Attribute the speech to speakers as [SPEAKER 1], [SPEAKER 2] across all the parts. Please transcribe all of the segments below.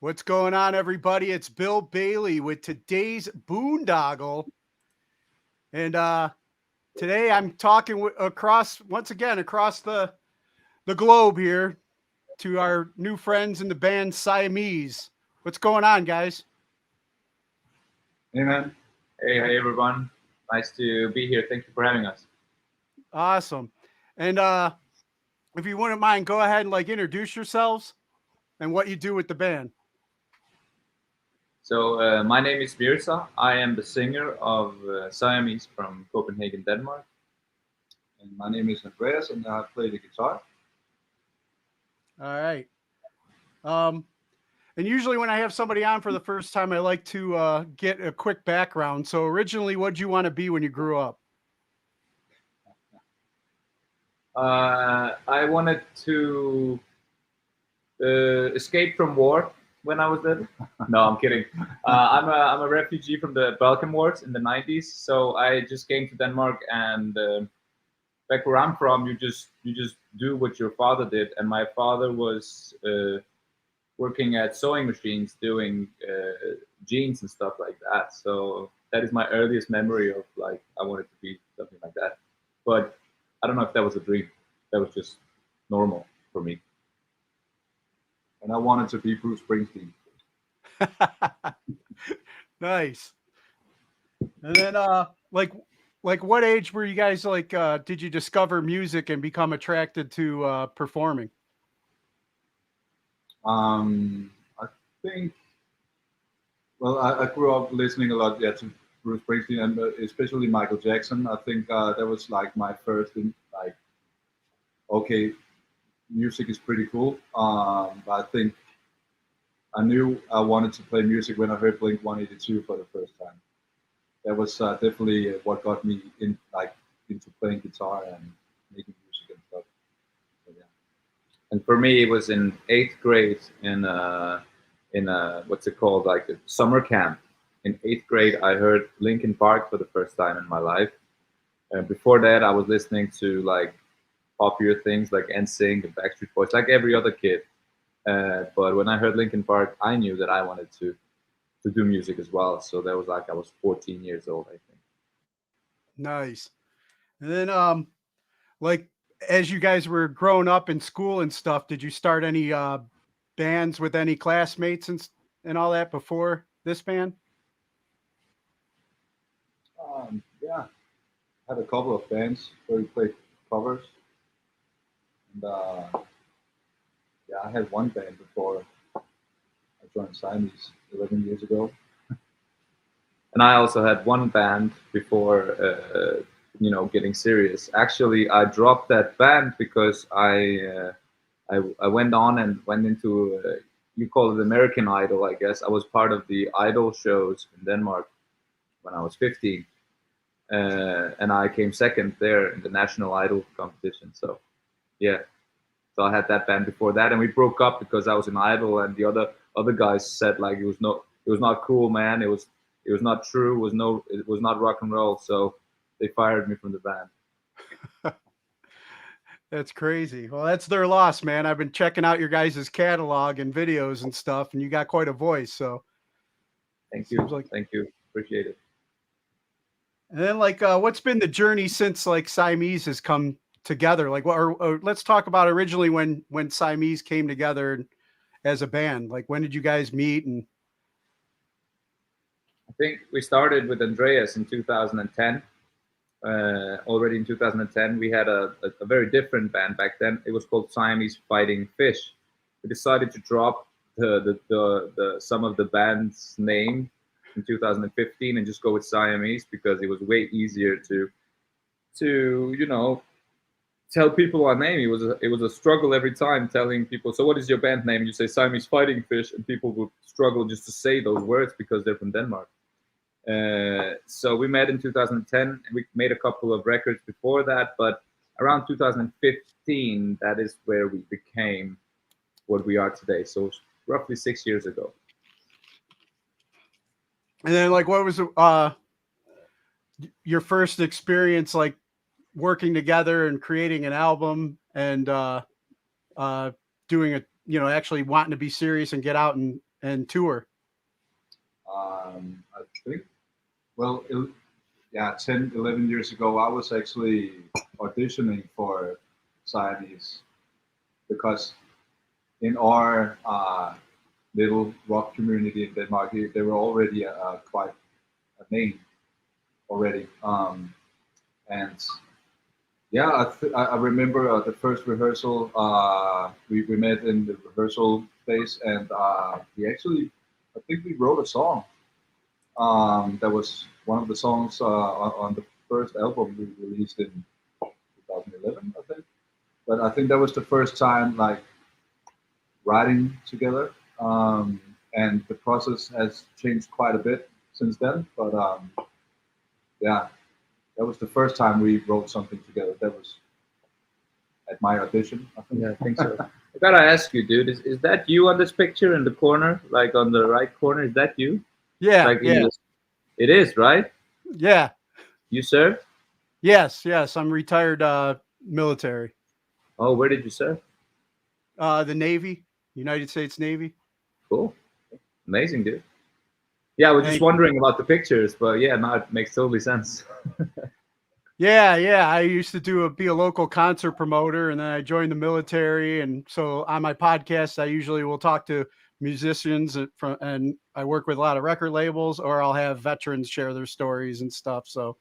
[SPEAKER 1] What's going on, everybody? It's Bill Bailey with today's Boondoggle. And today I'm talking across the globe here to our new friends in the band Siamese. What's going on, guys?
[SPEAKER 2] Hey man.
[SPEAKER 3] Hey everyone. Nice to be here. Thank you for having us.
[SPEAKER 1] Awesome. And if you wouldn't mind, go ahead and introduce yourselves and what you do with the band.
[SPEAKER 3] So my name is Mirza. I am the singer of Siamese from Copenhagen, Denmark.
[SPEAKER 2] And my name is Andreas, and I play the guitar.
[SPEAKER 1] All right. And usually when I have somebody on for the first time, I like to get a quick background. So originally, what did you want to be when you grew up?
[SPEAKER 3] I wanted to escape from war when I was little. No, I'm kidding. I'm a refugee from the Balkan Wars in the 90s. So I just came to Denmark, and back where I'm from, you just do what your father did. And my father was working at sewing machines, doing jeans and stuff like that. So that is my earliest memory of I wanted to be something like that. But I don't know if that was a dream. That was just normal for me.
[SPEAKER 2] And I wanted to be Bruce Springsteen.
[SPEAKER 1] Nice. And then what age were you guys did you discover music and become attracted to performing?
[SPEAKER 2] I think, well, I grew up listening a lot, to Bruce Springsteen and especially Michael Jackson. I think that was my first, okay, music is pretty cool. But I think I knew I wanted to play music when I heard Blink 182 for the first time. That was definitely what got me into playing guitar and making music and stuff. So, yeah.
[SPEAKER 3] And for me, it was in 8th grade in what's it called, like a summer camp. In 8th grade, I heard Linkin Park for the first time in my life. And before that, I was listening to popular things like NSYNC and Backstreet Boys, like every other kid. But when I heard Linkin Park, I knew that I wanted to do music as well. So that was I was 14 years old, I think.
[SPEAKER 1] Nice. And then as you guys were growing up in school and stuff, did you start any bands with any classmates and all that before this band?
[SPEAKER 2] Yeah, I had a couple of bands where we played covers. And yeah, I had one band before I joined Siamese 11 years ago.
[SPEAKER 3] And I also had one band before, getting serious. Actually, I dropped that band because I went on and went into, you call it American Idol, I guess. I was part of the Idol shows in Denmark when I was 15. And I came second there in the National Idol competition. So, yeah. So I had that band before that, and we broke up because I was an idol, and the other guys said it was not cool, man. It was not true. It was not rock and roll. So they fired me from the band.
[SPEAKER 1] That's crazy. Well, that's their loss, man. I've been checking out your guys' catalog and videos and stuff, and you got quite a voice. So
[SPEAKER 3] thank you. Thank you. Appreciate it.
[SPEAKER 1] And then what's been the journey since Siamese has come together? Or let's talk about originally when Siamese came together as a band. When did you guys meet? And
[SPEAKER 3] I think we started with Andreas in 2010. Already in 2010, we had a very different band back then. It was called Siamese Fighting Fish. We decided to drop the some of the band's name in 2015 and just go with Siamese because it was way easier to tell people our name. It was a struggle every time telling people, so what is your band name? And you say Siamese Fighting Fish, and people would struggle just to say those words because they're from Denmark. So we met in 2010, and we made a couple of records before that, but around 2015, that is where we became what we are today. So roughly 6 years ago.
[SPEAKER 1] And then what was your first experience working together and creating an album and doing actually wanting to be serious and get out and and tour?
[SPEAKER 2] I think, well, 10, 11 years ago, I was actually auditioning for Siamese because in our little rock community in Denmark, they were already quite a name already. And yeah, I remember the first rehearsal. We met in the rehearsal space, and I think we wrote a song. That was one of the songs on the first album we released in 2011, I think. But I think that was the first time like writing together, and the process has changed quite a bit since then. But yeah, that was the first time we wrote something together. That was at my audition, I think.
[SPEAKER 3] Yeah, I think so. I gotta ask you, dude, is that you on this picture in the corner, like on the right corner? Is that you?
[SPEAKER 1] Yeah,
[SPEAKER 3] Like
[SPEAKER 1] yeah,
[SPEAKER 3] it is, right?
[SPEAKER 1] yeah.
[SPEAKER 3] You served?
[SPEAKER 1] Yes, yes. I'm retired military.
[SPEAKER 3] Oh, where did you serve?
[SPEAKER 1] The Navy, United States Navy.
[SPEAKER 3] Cool. Amazing, dude. Yeah, I was just
[SPEAKER 1] Thank you.
[SPEAKER 3] wondering about the pictures, but yeah, now it makes totally sense.
[SPEAKER 1] Yeah, yeah. I used to be a local concert promoter, and then I joined the military. And so on my podcast, I usually will talk to musicians and I work with a lot of record labels, or I'll have veterans share their stories and stuff. So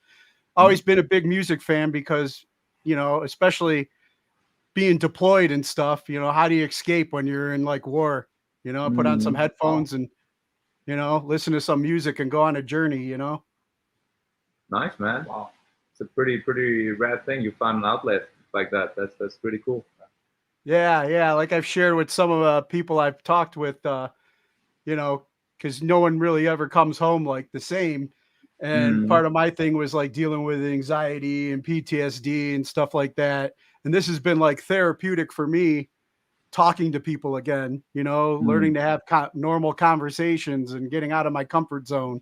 [SPEAKER 1] always been a big music fan because, especially being deployed and stuff, how do you escape when you're in like war? Put on some headphones and, listen to some music and go on a journey,
[SPEAKER 3] Nice, man.
[SPEAKER 2] Wow.
[SPEAKER 3] It's a pretty rad thing. You found an outlet like that. That's pretty cool.
[SPEAKER 1] Yeah, yeah. Like I've shared with some of the people I've talked with, because no one really ever comes home like the same. And part of my thing was like dealing with anxiety and PTSD and stuff like that. And this has been like therapeutic for me, talking to people again, learning to have normal conversations and getting out of my comfort zone.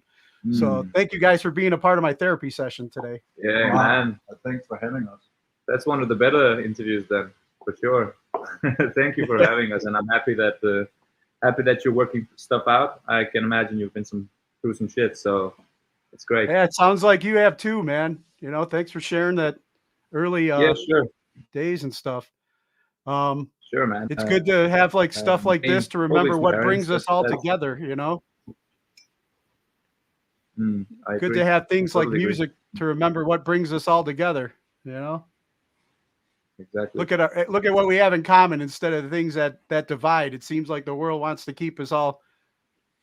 [SPEAKER 1] So thank you guys for being a part of my therapy session today.
[SPEAKER 3] Yeah,
[SPEAKER 2] Wow.
[SPEAKER 3] man.
[SPEAKER 2] Thanks for having us.
[SPEAKER 3] That's one of the better interviews then, for sure. Thank you for having us, and I'm happy that you're working stuff out. I can imagine you've been through some shit, so it's great.
[SPEAKER 1] Yeah, it sounds like you have too, man. Thanks for sharing that early
[SPEAKER 3] Yeah, sure,
[SPEAKER 1] days and stuff.
[SPEAKER 3] sure, man.
[SPEAKER 1] It's good to have like stuff like this to remember
[SPEAKER 3] totally
[SPEAKER 1] what
[SPEAKER 3] fair.
[SPEAKER 1] brings us all
[SPEAKER 3] That's-
[SPEAKER 1] together,
[SPEAKER 3] I
[SPEAKER 1] Good
[SPEAKER 3] agree.
[SPEAKER 1] to have things like
[SPEAKER 3] Totally agree.
[SPEAKER 1] music to remember what brings us all together,
[SPEAKER 3] Exactly.
[SPEAKER 1] Look at what we have in common instead of the things that divide. It seems like the world wants to keep us all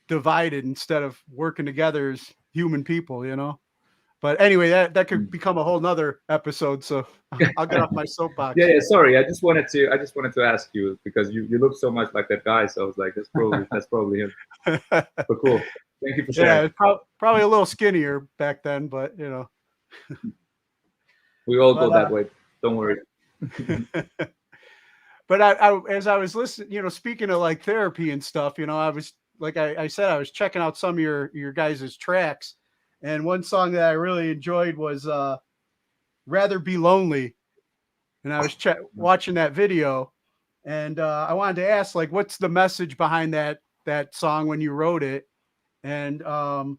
[SPEAKER 1] divided instead of working together as human people, But anyway, that could become a whole nother episode. So I'll get off my soapbox.
[SPEAKER 3] Yeah. Sorry, I just wanted to ask you because you look so much like that guy. So I was like, that's probably him. But cool. Thank you for sharing.
[SPEAKER 1] Yeah, it's probably a little skinnier back then, but
[SPEAKER 3] We all go that way. Don't worry.
[SPEAKER 1] But as I was listening, speaking of like therapy and stuff, I was like I said, I was checking out some of your guys' tracks, and one song that I really enjoyed was "Rather Be Lonely," and I was watching that video, and I wanted to ask, like, what's the message behind that song when you wrote it, and the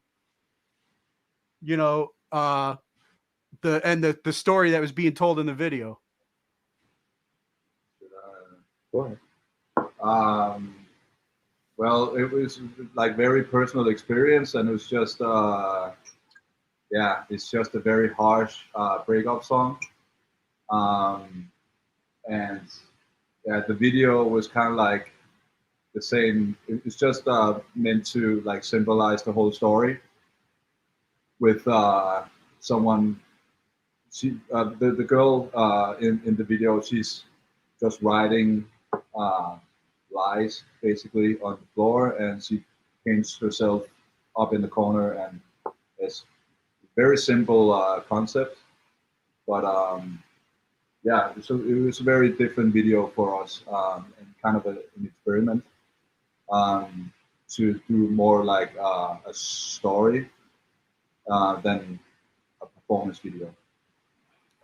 [SPEAKER 1] story that was being told in the video.
[SPEAKER 3] Go ahead.
[SPEAKER 2] Well, it was like very personal experience, and it was just it's just a very harsh breakup song. And yeah, the video was kind of like the same. It's just meant to like symbolize the whole story with someone. The girl in the video, she's just writing lies basically on the floor, and she paints herself up in the corner, and it's a very simple concept, but so it was a very different video for us, and kind of an experiment to do more like a story than a performance video.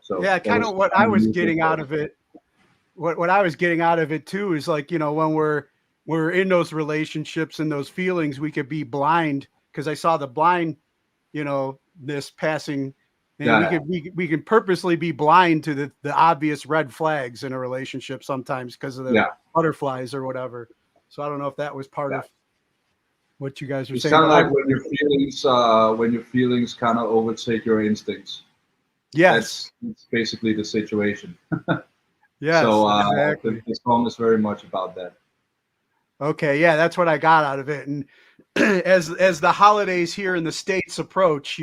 [SPEAKER 2] So
[SPEAKER 1] yeah, kind of what I was getting out of it. What I was getting out of it too is like, when we're we're in those relationships and those feelings, we could be blind, because I saw the blind, this passing, and
[SPEAKER 2] Yeah,
[SPEAKER 1] we can purposely be blind to the obvious red flags in a relationship sometimes because of the
[SPEAKER 2] yeah.
[SPEAKER 1] butterflies or whatever. So I don't know if that was part
[SPEAKER 2] Yeah.
[SPEAKER 1] of what you guys were
[SPEAKER 2] It's
[SPEAKER 1] saying,
[SPEAKER 2] kind of
[SPEAKER 1] but
[SPEAKER 2] like when your feelings kind of overtake your instincts.
[SPEAKER 1] yes,
[SPEAKER 2] That's basically the situation.
[SPEAKER 1] yes,
[SPEAKER 2] So
[SPEAKER 1] exactly.
[SPEAKER 2] the song is very much about that.
[SPEAKER 1] Okay, yeah, that's what I got out of it. And as the holidays here in the States approach,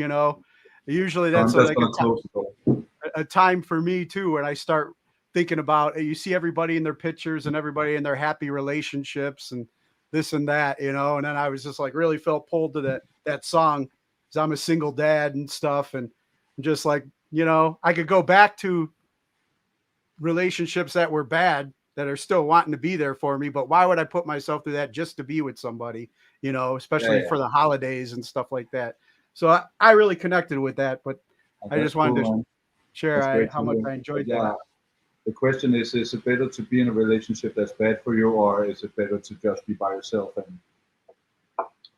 [SPEAKER 1] usually
[SPEAKER 2] So
[SPEAKER 1] that's
[SPEAKER 2] I'm just
[SPEAKER 1] like
[SPEAKER 2] gonna close the door.
[SPEAKER 1] a time for me too, when I start thinking about, you see everybody in their pictures and everybody in their happy relationships and this and that, and then I was just like really felt pulled to that song, because I'm a single dad and stuff, and just like, I could go back to relationships that were bad that are still wanting to be there for me, but why would I put myself through that just to be with somebody,
[SPEAKER 2] Yeah,
[SPEAKER 1] especially
[SPEAKER 2] yeah.
[SPEAKER 1] for the holidays and stuff like that. So I really connected with that, but I
[SPEAKER 2] That's
[SPEAKER 1] just wanted
[SPEAKER 2] cool,
[SPEAKER 1] to
[SPEAKER 2] man.
[SPEAKER 1] share
[SPEAKER 2] That's great
[SPEAKER 1] how
[SPEAKER 2] to
[SPEAKER 1] much
[SPEAKER 2] hear.
[SPEAKER 1] I
[SPEAKER 2] But
[SPEAKER 1] enjoyed that.
[SPEAKER 2] yeah, the question is it better to be in a relationship that's bad for you, or is it better to just be by yourself and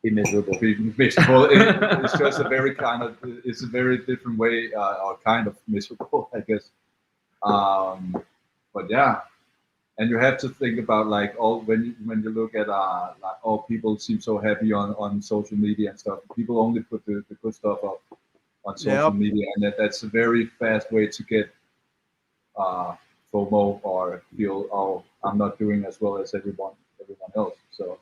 [SPEAKER 3] Be miserable.
[SPEAKER 2] be miserable? It's just it's a very different way, or kind of miserable, I guess. But yeah, and you have to think about like all when you look at like all people seem so happy on social media and stuff. People only put the good stuff up on social
[SPEAKER 1] Yep.
[SPEAKER 2] media, and that's a very fast way to get uh, FOMO or feel, oh, I'm not doing as well as everyone else. So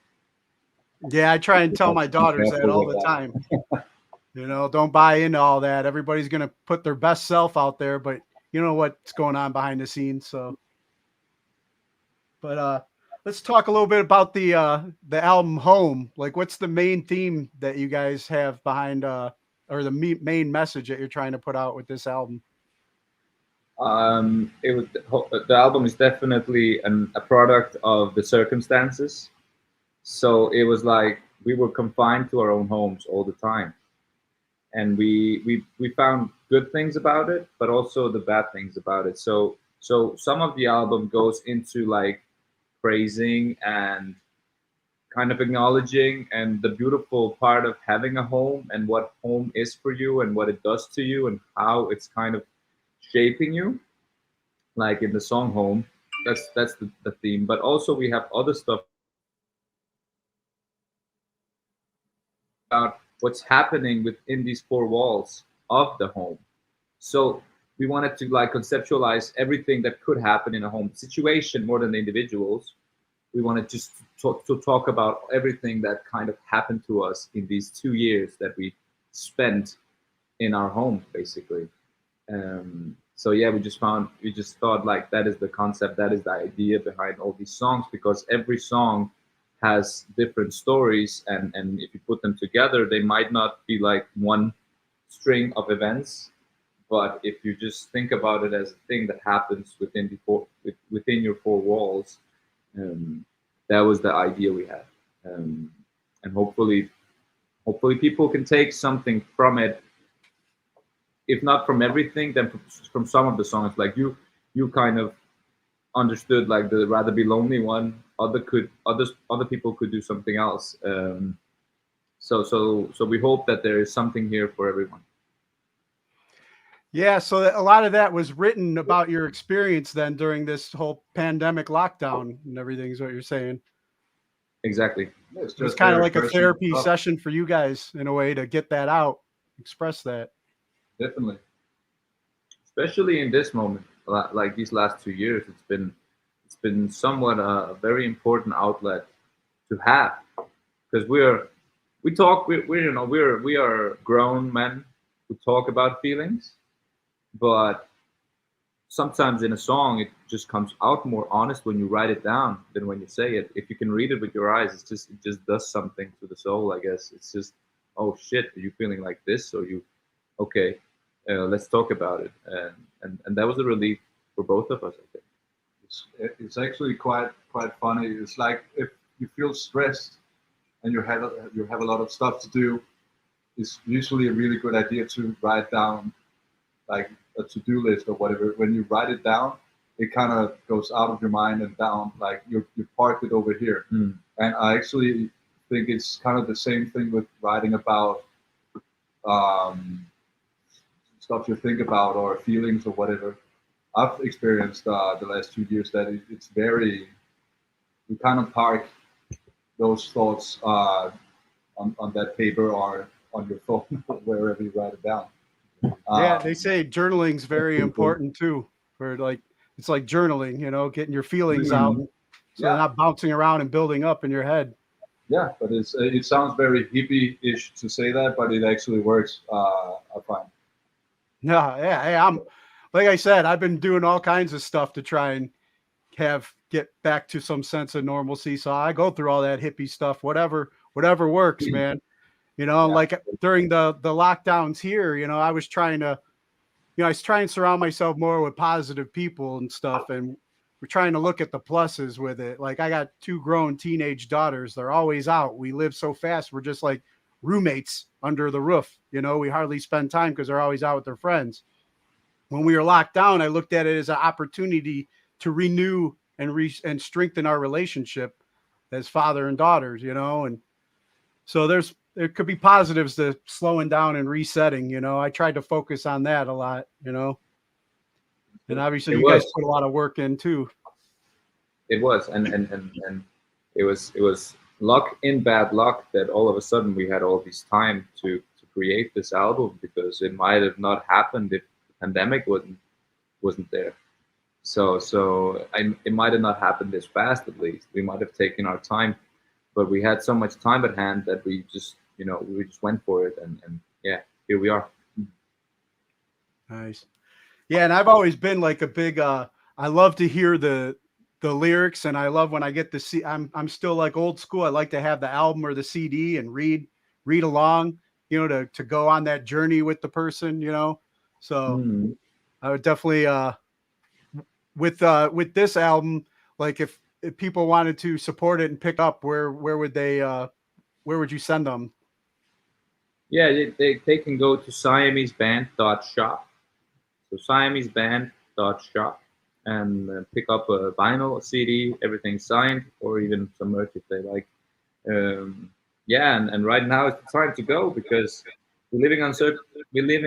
[SPEAKER 1] Yeah, I try and
[SPEAKER 2] you
[SPEAKER 1] tell
[SPEAKER 2] have
[SPEAKER 1] my
[SPEAKER 2] to be
[SPEAKER 1] daughters that
[SPEAKER 2] careful
[SPEAKER 1] all
[SPEAKER 2] with
[SPEAKER 1] the
[SPEAKER 2] that.
[SPEAKER 1] time. Don't buy into all that. Everybody's going to put their best self out there, but you know what's going on behind the scenes. So, but let's talk a little bit about the album Home. Like, what's the main theme that you guys have behind, or the main message that you're trying to put out with this album?
[SPEAKER 3] It was the album is definitely a product of the circumstances. So it was like we were confined to our own homes all the time, and we found good things about it, but also the bad things about it. So some of the album goes into like praising and kind of acknowledging and the beautiful part of having a home and what home is for you and what it does to you and how it's kind of shaping you, like in the song Home. That's the theme, but also we have other stuff about what's happening within these four walls of the home. So we wanted to like conceptualize everything that could happen in a home situation more than the individuals. We wanted just to talk about everything that kind of happened to us in these 2 years that we spent in our home, basically. So yeah, we just thought like that is the concept, that is the idea behind all these songs, because every song has different stories, and if you put them together, they might not be like one string of events, but if you just think about it as a thing that happens within your four walls, um, that was the idea we had, and hopefully people can take something from it, if not from everything, then from some of the songs. Like you kind of understood like the Rather Be Lonely one. Other people could do something else. So we hope that there is something here for everyone.
[SPEAKER 1] Yeah, so a lot of that was written about your experience then during this whole pandemic lockdown and everything, is what you're saying.
[SPEAKER 3] Exactly.
[SPEAKER 2] Yeah, it's
[SPEAKER 1] It was
[SPEAKER 2] just
[SPEAKER 1] kind of
[SPEAKER 2] very
[SPEAKER 1] like a
[SPEAKER 2] personal
[SPEAKER 1] therapy
[SPEAKER 2] stuff.
[SPEAKER 1] session for you guys in a way to get that out, express that.
[SPEAKER 2] Definitely.
[SPEAKER 3] Especially in this moment, like these last 2 years, it's been somewhat a very important outlet to have, because we are grown men who talk about feelings, but sometimes in a song it just comes out more honest when you write it down than when you say it. If you can read it with your eyes, it just does something to the soul, I guess. It's just, oh shit, are you feeling like this? Or you, okay, let's talk about it. And that was a relief for both of us, I think.
[SPEAKER 2] It's actually quite funny. It's like if you feel stressed and you have a lot of stuff to do, it's usually a really good idea to write down like a to-do list or whatever. When you write it down, it kind of goes out of your mind and down. Like you park it over here,
[SPEAKER 3] Mm.
[SPEAKER 2] And I actually think it's kind of the same thing with writing about um, stuff you think about or feelings or whatever. I've experienced the last 2 years that it's very, you kind of park those thoughts on that paper or on your phone, wherever you write it down.
[SPEAKER 1] Yeah, they say journaling's very important too. For like, it's like journaling, you know, getting your feelings out, so they're not bouncing around and building up in your head.
[SPEAKER 2] Yeah, but it sounds very hippie-ish to say that, but it actually works. I find.
[SPEAKER 1] No, yeah, hey, I'm like I said, I've been doing all kinds of stuff to try and get back to some sense of normalcy. So I go through all that hippie stuff, whatever works, man. You know,
[SPEAKER 2] Yeah.
[SPEAKER 1] like during the lockdowns here, you know, I was trying to, you know, I was trying to surround myself more with positive people and stuff, and we're trying to look at the pluses with it. Like I got 2 grown teenage daughters. They're always out. We live so fast. We're just like roommates under the roof. You know, we hardly spend time because they're always out with their friends. When we were locked down, I looked at it as an opportunity to renew and strengthen our relationship as father and daughters, you know. And so there could be positives to slowing down and resetting, you know. I tried to focus on that a lot, you know. And obviously you guys put a lot of work in too.
[SPEAKER 3] It was, and it was luck in bad luck that all of a sudden we had all this time to create this album, because it might have not happened if the pandemic wasn't there. It might have not happened this fast. At least we might have taken our time, but we had so much time at hand that we just went for it, and yeah, here we are.
[SPEAKER 1] Nice. Yeah, and I've always been like a big I love to hear the lyrics, and I love when I get to see I'm still like old school. I like to have the album or the CD and read along, you know, to go on that journey with the person, you know. So I would definitely with this album, like if people wanted to support it and pick up, where would they where would you send them?
[SPEAKER 3] Yeah, they can go to siameseband.shop. So siameseband.shop, and pick up a vinyl, a CD, everything signed, or even some merch if they like. Yeah, and right now is the time to go, because we live in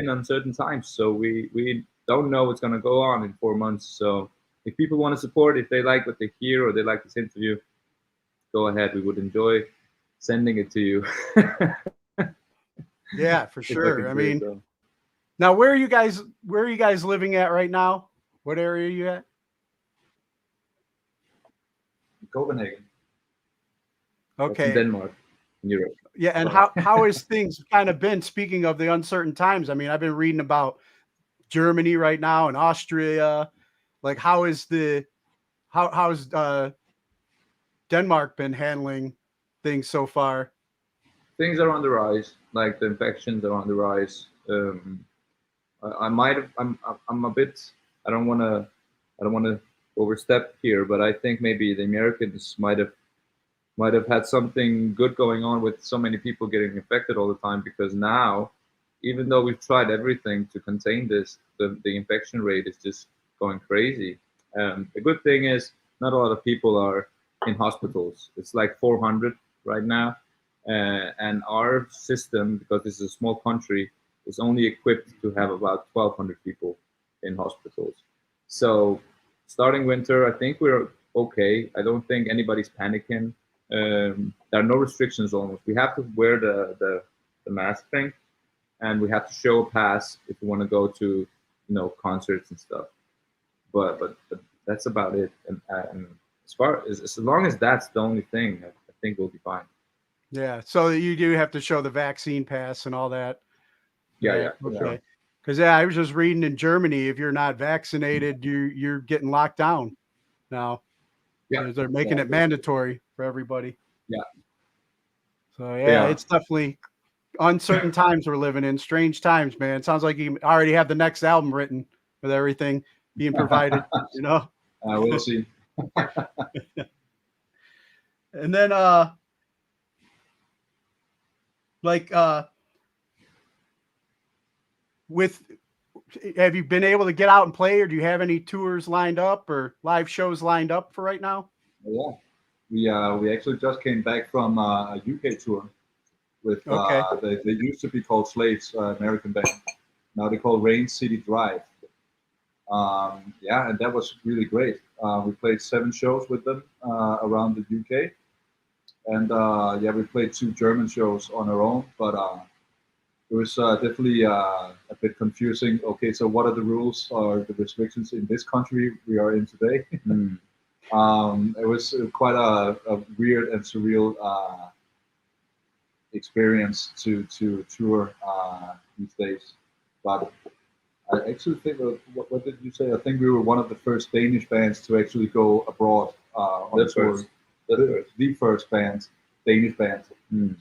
[SPEAKER 3] uncertain times, so we don't know what's going to go on in 4 months. So if people want to support, if they like what they hear or they like this interview, go ahead. We would enjoy sending it to you.
[SPEAKER 1] Yeah, for sure. I mean, now where are you guys living at right now? What area are you at?
[SPEAKER 2] Copenhagen.
[SPEAKER 1] Okay.
[SPEAKER 3] In Denmark, in Europe.
[SPEAKER 1] Yeah, and how has things kind of been, speaking of the uncertain times? I mean, I've been reading about Germany right now and Austria. Like how's Denmark been handling things so far?
[SPEAKER 3] Things are on the rise. Like the infections are on the rise. I might have. I'm a bit. I don't want to overstep here, but I think maybe the Americans might have had something good going on with so many people getting infected all the time, because now, even though we've tried everything to contain this, the infection rate is just going crazy. The good thing is not a lot of people are in hospitals. It's like 400 right now, and our system, because this is a small country, is only equipped to have about 1,200 people in hospitals. So starting winter, I think we're okay. I don't think anybody's panicking. There are no restrictions almost. We have to wear the mask thing, and we have to show a pass if we want to go to concerts and stuff. But that's about it. And as long as that's the only thing, I think we'll be fine.
[SPEAKER 1] Yeah. So you do have to show the vaccine pass and all that.
[SPEAKER 3] Yeah.
[SPEAKER 1] Okay. Because I was just reading in Germany, if you're not vaccinated, you're getting locked down now.
[SPEAKER 3] Yeah.
[SPEAKER 1] They're making it mandatory for everybody.
[SPEAKER 3] Yeah.
[SPEAKER 1] So yeah, it's definitely uncertain times we're living in. Strange times, man. It sounds like you already have the next album written with everything being provided, you know?
[SPEAKER 2] We'll see.
[SPEAKER 1] And then have you been able to get out and play, or do you have any tours lined up or live shows lined up for right now?
[SPEAKER 2] Yeah, we actually just came back from a UK tour with
[SPEAKER 1] Okay.
[SPEAKER 2] they used to be called Slaves, American band. Now they call Rain City Drive. Yeah, and that was really great. We played 7 shows with them around the UK, and yeah, we played 2 German shows on our own, but it was definitely a bit confusing. Okay, so what are the rules or the restrictions in this country we are in today? It was quite a weird and surreal experience to tour these days. But I actually think, what did you say? I think we were one of the first Danish bands to actually go abroad on tour. The first band, Danish band,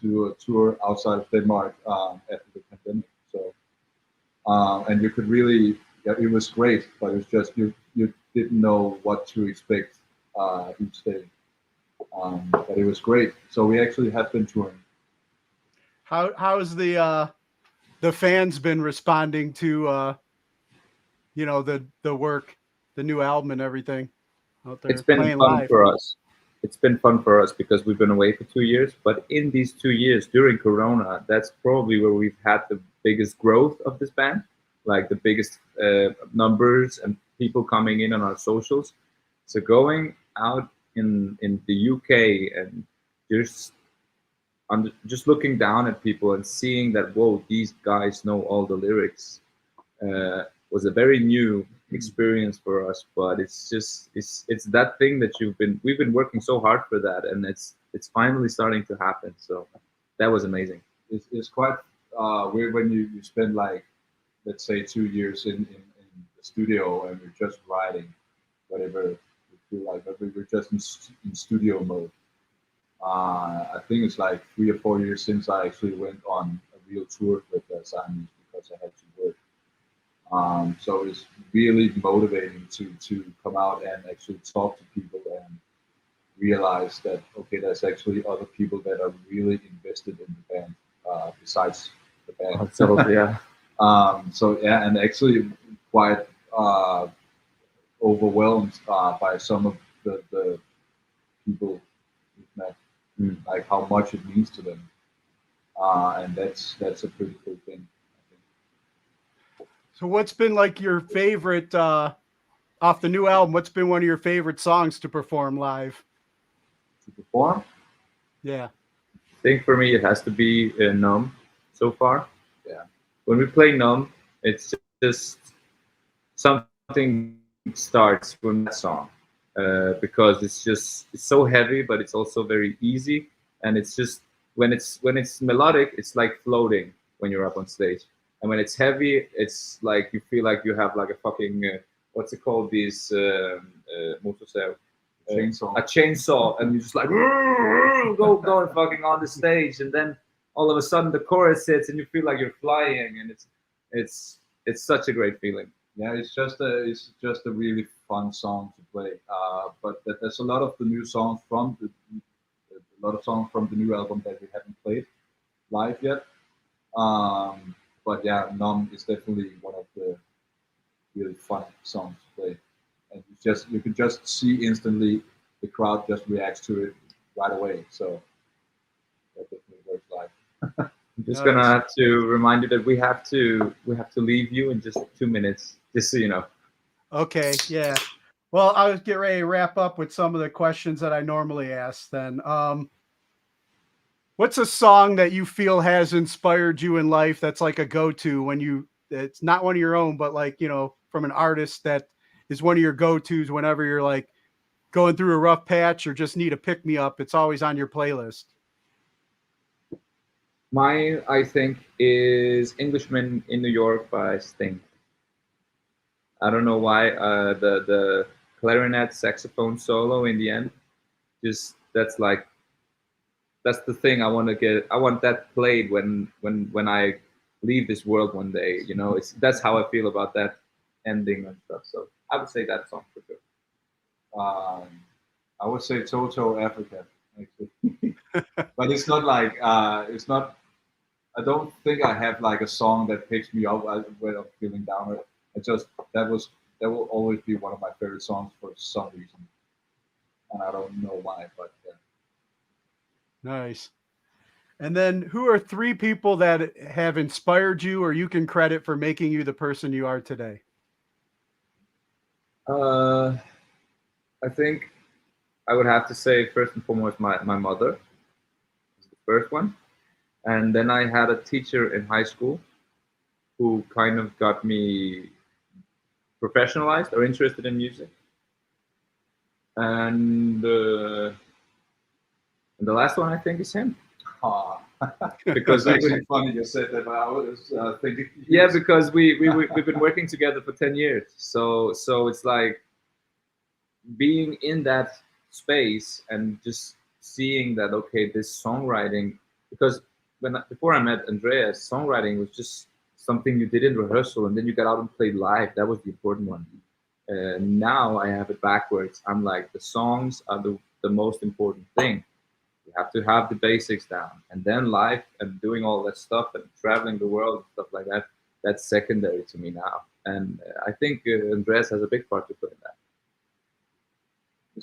[SPEAKER 2] to a tour outside of Denmark after the pandemic. So, and you could really, yeah, it was great, but it was just you didn't know what to expect each day. But it was great. So we actually have been touring.
[SPEAKER 1] How's the fans been responding to you know, the work, the new album and everything out there?
[SPEAKER 3] It's been
[SPEAKER 1] playing
[SPEAKER 3] fun
[SPEAKER 1] live.
[SPEAKER 3] for us. It's been fun for us because we've been away for 2 years. But in these 2 years during Corona, that's probably where we've had the biggest growth of this band, like the biggest numbers and people coming in on our socials. So going out in the UK and just looking down at people and seeing that, whoa, these guys know all the lyrics, was a very new experience for us. But it's just it's that thing that we've been working so hard for that, and it's finally starting to happen. So that was amazing.
[SPEAKER 2] It's quite weird when you spend, like, let's say 2 years in the studio and you're just writing whatever you feel like, but we're just in studio mode. I think it's like 3 or 4 years since I actually went on a real tour with Siamese because I had to work. So it's really motivating to come out and actually talk to people and realize that, okay, there's actually other people that are really invested in the band besides the band.
[SPEAKER 3] So yeah.
[SPEAKER 2] So yeah, and actually quite overwhelmed by some of the people we've met, like how much it means to them, and that's a pretty cool thing.
[SPEAKER 1] So what's been like your favorite off the new album? What's been one of your favorite songs to perform live?
[SPEAKER 2] To perform?
[SPEAKER 1] Yeah.
[SPEAKER 3] I think for me it has to be Numb so far.
[SPEAKER 2] Yeah.
[SPEAKER 3] When we play Numb, it's just something starts from that song because it's so heavy, but it's also very easy, and it's just when it's melodic, it's like floating when you're up on stage, and when it's heavy, it's like you feel like you have like a fucking what's it called, these
[SPEAKER 2] Chainsaw.
[SPEAKER 3] a chainsaw, and you just like going fucking on the stage, and then all of a sudden the chorus hits and you feel like you're flying, and it's such a great feeling.
[SPEAKER 2] Yeah, it's just a really fun song to play. But there's a lot of the new songs from the new album that we haven't played live yet. But yeah, Numb is definitely one of the really fun songs to play, and you can just see instantly the crowd just reacts to it right away. So that definitely works live.
[SPEAKER 3] I'm just gonna have to remind you that we have to leave you in just 2 minutes, just so you know.
[SPEAKER 1] Okay. Yeah. Well, I was getting ready to wrap up with some of the questions that I normally ask then. What's a song that you feel has inspired you in life that's like a go-to when it's not one of your own, but like, you know, from an artist that is one of your go-tos whenever you're like going through a rough patch or just need a pick-me-up, it's always on your playlist?
[SPEAKER 3] Mine, I think, is Englishman in New York by Sting. I don't know why. The clarinet saxophone solo in the end, just that's the thing I want to get. I want that played when I leave this world one day. You know, that's how I feel about that ending and stuff. So I would say that song for sure.
[SPEAKER 2] I would say Toto Africa, actually. But it's not like it's not. I don't think I have like a song that picks me up when I'm feeling down. That will always be one of my favorite songs for some reason, and I don't know why, but yeah.
[SPEAKER 1] Nice. And then who are 3 people that have inspired you or you can credit for making you the person you are today?
[SPEAKER 3] I think I would have to say first and foremost my mother is the first one, and then I had a teacher in high school who kind of got me professionalized or interested in music, and the last one I think is him. Because
[SPEAKER 2] It's actually funny you said that. But I was thinking.
[SPEAKER 3] Yeah, because we've been working together for 10 years, so it's like being in that space and just seeing that, okay, this songwriting, because before I met Andreas, songwriting was just something you did in rehearsal and then you got out and played live. That was the important one. Now I have it backwards. I'm like, the songs are the most important thing. You have to have the basics down, and then live and doing all that stuff and traveling the world and stuff like that, that's secondary to me now. And I think Andreas has a big part to play in that.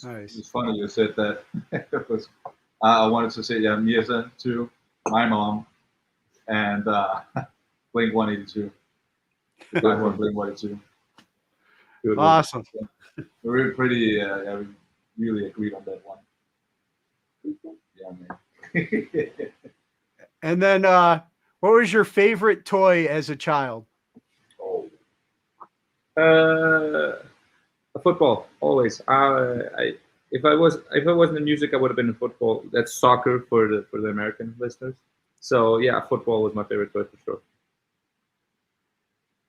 [SPEAKER 1] Nice.
[SPEAKER 2] It's funny you said that. Because I wanted to say, yeah, Mirza too, my mom, and Blink 182. I'm from Blink 182.
[SPEAKER 3] Good one.
[SPEAKER 1] Awesome.
[SPEAKER 2] We're pretty, yeah, we really agreed on that one. Yeah, man.
[SPEAKER 1] And then what was your favorite toy as a child?
[SPEAKER 2] Oh,
[SPEAKER 3] A football, always. If I wasn't in music, I would have been in football. That's soccer for the American listeners. So yeah, football was my favorite toy for sure.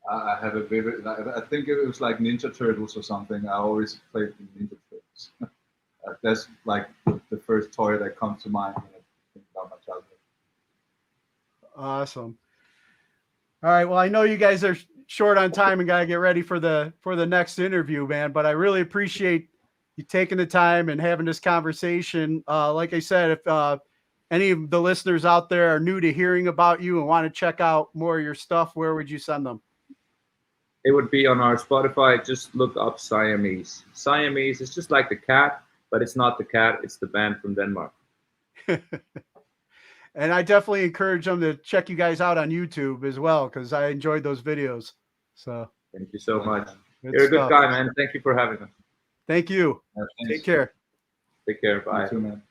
[SPEAKER 2] I have a vivid. I think it was like Ninja Turtles or something. I always played the Ninja Turtles. That's like the first toy that comes to mind when I think about my childhood.
[SPEAKER 1] Awesome. All right. Well, I know you guys are short on time and gotta get ready for the next interview, man. But I really appreciate you taking the time and having this conversation. Like I said, if any of the listeners out there are new to hearing about you and want to check out more of your stuff, where would you send them?
[SPEAKER 3] It would be on our Spotify. Just look up Siamese. Siamese is just like the cat, but it's not the cat. It's the band from Denmark.
[SPEAKER 1] And I definitely encourage them to check you guys out on YouTube as well, because I enjoyed those videos. So
[SPEAKER 3] Thank you so much.
[SPEAKER 1] good
[SPEAKER 3] You're a good
[SPEAKER 1] stuff.
[SPEAKER 3] guy, man. Thank you for having us.
[SPEAKER 1] Thank you.
[SPEAKER 2] Yeah,
[SPEAKER 1] Take care.
[SPEAKER 3] Take care.
[SPEAKER 2] You
[SPEAKER 3] Bye.
[SPEAKER 2] too, man.